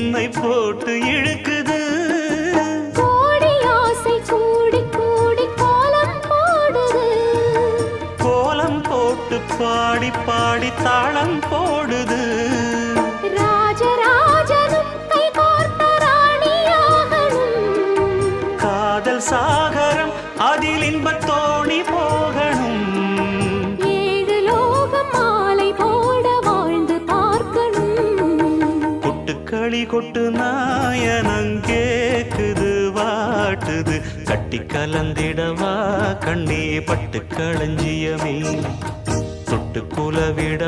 என்னை போட்டு இழுக்குது. கோடி ஆசை கூடி கூடி கோலம் போடுது. கோலம் போட்டு பாடி பாடி தாளம் போடுது. ராஜராஜனும் கை கோர்த்த ராணியாகணும். காதல் சாகரம் அதில் இன்பத் தோணி போகணும். ஏழு லோகம் மாலை போட வாழ்ந்து பார்க்கணும். கொட்டுக்களி கொட்டு நாயனங் கேக்குது வாட்டுது. கட்டி கலந்திடவா கண்ணே பட்டு களஞ்சியமே தொட்டு குலவிட